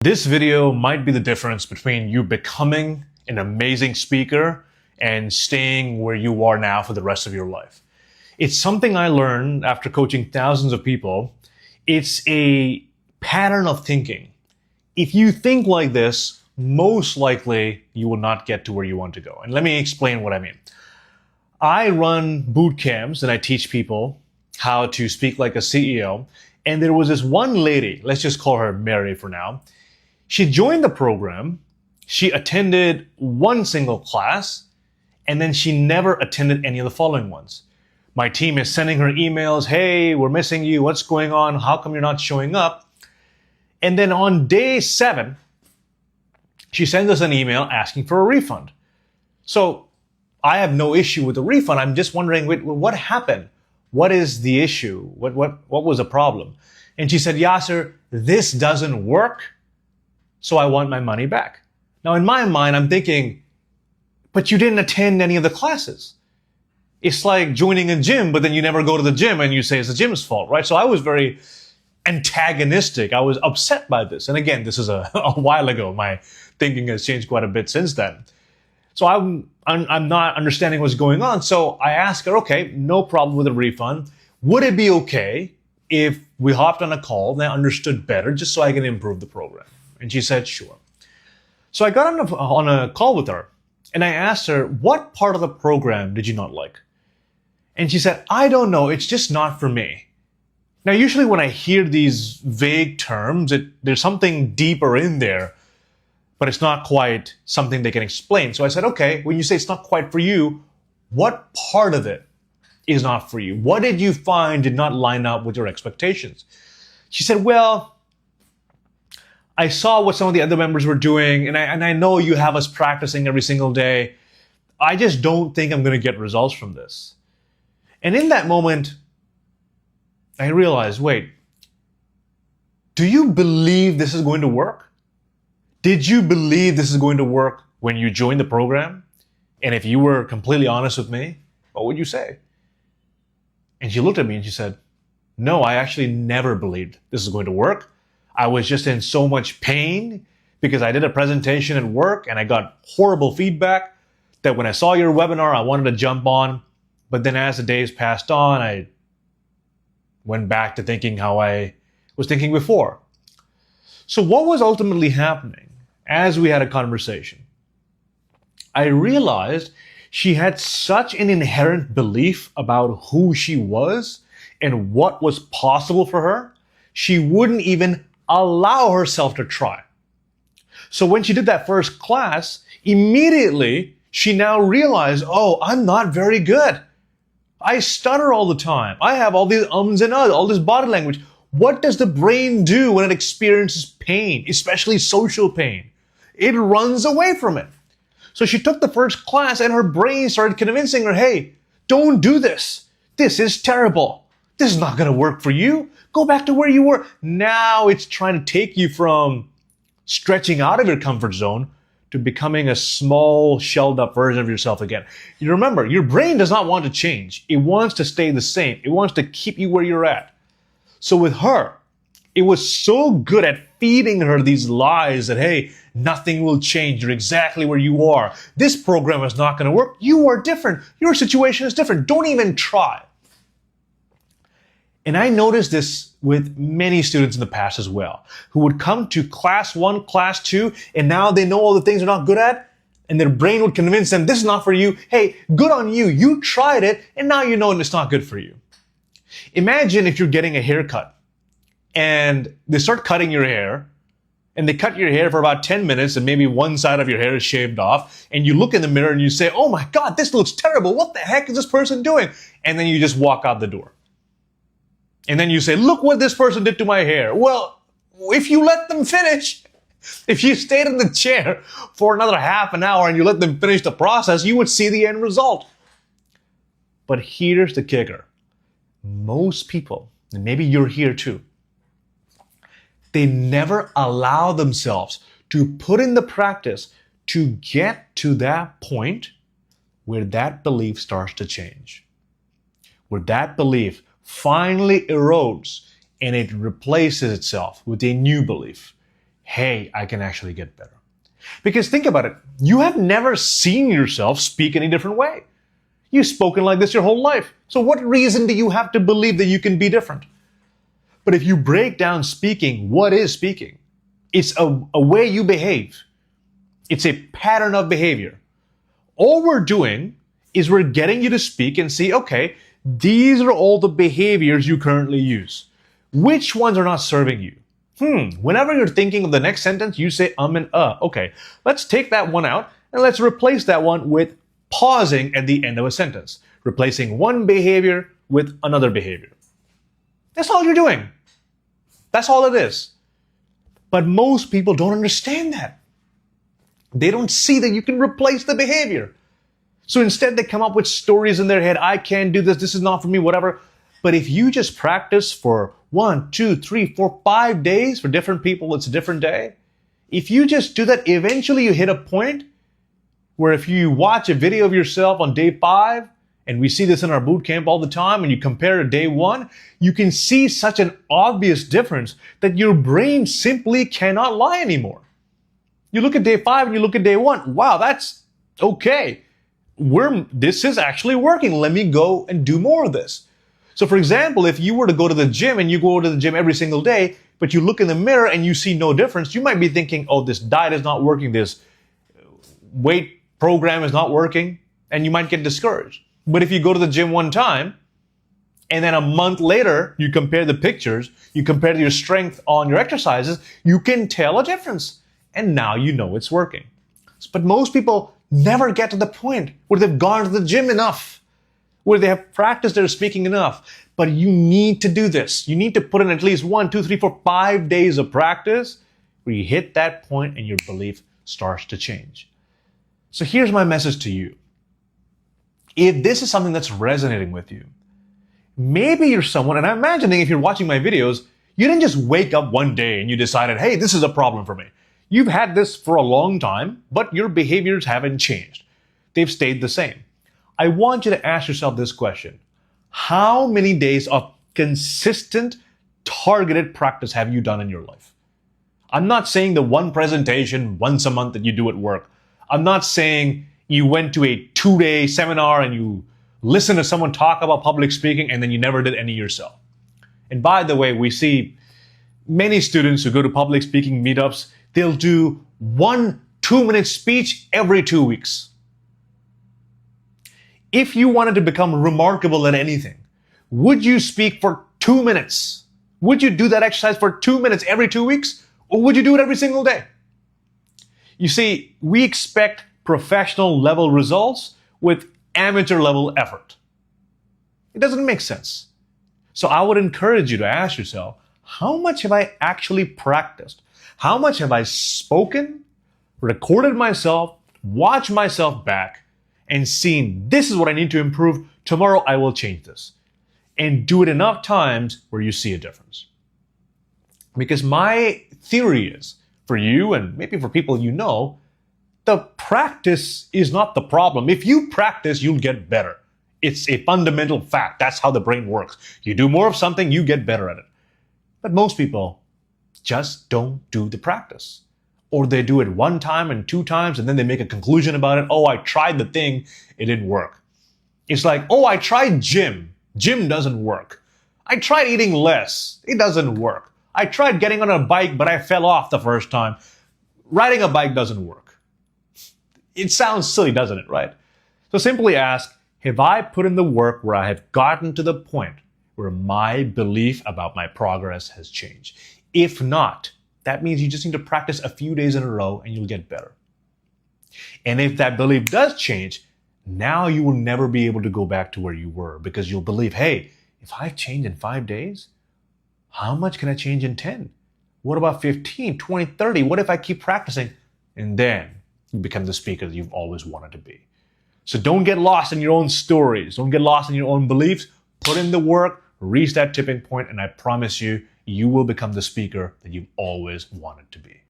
This video might be the difference between you becoming an amazing speaker and staying where you are now for the rest of your life. It's something I learned after coaching thousands of people. It's a pattern of thinking. If you think like this, most likely you will not get to where you want to go. And let me explain what I mean. I run boot camps and I teach people how to speak like a CEO. And there was this one lady, let's just call her Mary for now. She joined the program, she attended one single class, and then she never attended any of the following ones. My team is sending her emails, hey, we're missing you, what's going on, how come you're not showing up? And then on day 7, she sends us an email asking for a refund. So I have no issue with the refund, I'm just wondering, what happened? What is the issue? What was the problem? And she said, Yasser, this doesn't work. So I want my money back. Now in my mind, I'm thinking, but you didn't attend any of the classes. It's like joining a gym, but then you never go to the gym and you say it's the gym's fault, right? So I was very antagonistic. I was upset by this. And again, this is a while ago. My thinking has changed quite a bit since then. So I'm not understanding what's going on. So I asked her, okay, no problem with a refund. Would it be okay if we hopped on a call and I understood better just so I can improve the program? And she said, sure. So I got on a call with her and I asked her, what part of the program did you not like? And she said, I don't know, it's just not for me. Now, usually when I hear these vague terms, there's something deeper in there, but it's not quite something they can explain. So I said, okay, when you say it's not quite for you, what part of it is not for you? What did you find did not line up with your expectations? She said, well, I saw what some of the other members were doing, and I know you have us practicing every single day. I just don't think I'm going to get results from this. And in that moment, I realized, wait, do you believe this is going to work? Did you believe this is going to work when you joined the program? And if you were completely honest with me, what would you say? And she looked at me and she said, no, I actually never believed this is going to work. I was just in so much pain because I did a presentation at work and I got horrible feedback that when I saw your webinar, I wanted to jump on. But then as the days passed on, I went back to thinking how I was thinking before. So what was ultimately happening as we had a conversation? I realized she had such an inherent belief about who she was and what was possible for her, she wouldn't even allow herself to try. So when she did that first class, immediately she now realized, oh, I'm not very good. I stutter all the time. I have all these ums and ahs, all this body language. What does the brain do when it experiences pain, especially social pain? It runs away from it. So she took the first class and her brain started convincing her, hey, don't do this. This is terrible. This is not going to work for you. Go back to where you were. Now it's trying to take you from stretching out of your comfort zone to becoming a small, shelled up version of yourself again. You remember, your brain does not want to change. It wants to stay the same. It wants to keep you where you're at. So with her, it was so good at feeding her these lies that, hey, nothing will change. You're exactly where you are. This program is not going to work. You are different. Your situation is different. Don't even try. And I noticed this with many students in the past as well, who would come to class 1, class 2, and now they know all the things they're not good at, and their brain would convince them, this is not for you. Hey, good on you. You tried it, and now you know it's not good for you. Imagine if you're getting a haircut, and they start cutting your hair, and they cut your hair for about 10 minutes, and maybe one side of your hair is shaved off, and you look in the mirror and you say, oh my God, this looks terrible. What the heck is this person doing? And then you just walk out the door. And then you say, look what this person did to my hair. Well, if you let them finish, if you stayed in the chair for another half an hour and you let them finish the process, you would see the end result. But here's the kicker. Most people, and maybe you're here too, they never allow themselves to put in the practice to get to that point where that belief starts to change. Where that belief finally erodes and it replaces itself with a new belief. hey, I can actually get better. Because think about it, you have never seen yourself speak any different way. You've spoken like this your whole life. So what reason do you have to believe that you can be different? But if you break down speaking, what is speaking? It's a way you behave. It's a pattern of behavior. All we're doing is we're getting you to speak and see, okay, these are all the behaviors you currently use. Which ones are not serving you? Whenever you're thinking of the next sentence, you say and Okay, let's take that one out and let's replace that one with pausing at the end of a sentence. Replacing one behavior with another behavior. That's all you're doing. That's all it is. But most people don't understand that. They don't see that you can replace the behavior. So instead they come up with stories in their head. I can't do this is not for me, whatever. But if you just practice for 1, 2, 3, 4, 5 days, for different people it's a different day. If you just do that, eventually you hit a point where if you watch a video of yourself on day 5, and we see this in our boot camp all the time, and you compare to day 1, you can see such an obvious difference that your brain simply cannot lie anymore. You look at day 5 and you look at day 1. Wow, that's okay. This is actually working. Let me go and do more of this. So for example, if you were to go to the gym and you go to the gym every single day, but you look in the mirror and you see no difference, you might be thinking, oh, this diet is not working, this weight program is not working, and you might get discouraged. But if you go to the gym one time, and then a month later, you compare the pictures, you compare your strength on your exercises, you can tell a difference. And now you know it's working. But most people never get to the point where they've gone to the gym enough, where they have practiced their speaking enough. But you need to do this. You need to put in at least 1, 2, 3, 4, 5 days of practice where you hit that point and your belief starts to change. So here's my message to you. If this is something that's resonating with you, maybe you're someone, and I'm imagining if you're watching my videos, you didn't just wake up one day and you decided, hey, this is a problem for me. You've had this for a long time, but your behaviors haven't changed. They've stayed the same. I want you to ask yourself this question. How many days of consistent, targeted practice have you done in your life? I'm not saying the one presentation once a month that you do at work. I'm not saying you went to a 2-day seminar and you listened to someone talk about public speaking and then you never did any yourself. And by the way, we see many students who go to public speaking meetups, they'll do 1 2-minute speech every 2 weeks. If you wanted to become remarkable at anything, would you speak for 2 minutes? Would you do that exercise for 2 minutes every 2 weeks? Or would you do it every single day? You see, we expect professional level results with amateur level effort. It doesn't make sense. So I would encourage you to ask yourself, how much have I actually practiced? How much have I spoken, recorded myself, watched myself back, and seen this is what I need to improve. Tomorrow I will change this. And do it enough times where you see a difference. Because my theory is, for you and maybe for people you know, the practice is not the problem. If you practice, you'll get better. It's a fundamental fact. That's how the brain works. You do more of something, you get better at it. But most people just don't do the practice. Or they do it 1 time and 2 times and then they make a conclusion about it. Oh, I tried the thing, it didn't work. It's like, oh, I tried gym. Gym doesn't work. I tried eating less. It doesn't work. I tried getting on a bike, but I fell off the first time. Riding a bike doesn't work. It sounds silly, doesn't it, right? So simply ask, have I put in the work where I have gotten to the point where my belief about my progress has changed? If not, that means you just need to practice a few days in a row and you'll get better. And if that belief does change, now you will never be able to go back to where you were because you'll believe, hey, if I've changed in 5 days, how much can I change in 10? What about 15, 20, 30? What if I keep practicing? And then you become the speaker that you've always wanted to be. So don't get lost in your own stories. Don't get lost in your own beliefs. Put in the work, reach that tipping point, and I promise you, you will become the speaker that you've always wanted to be.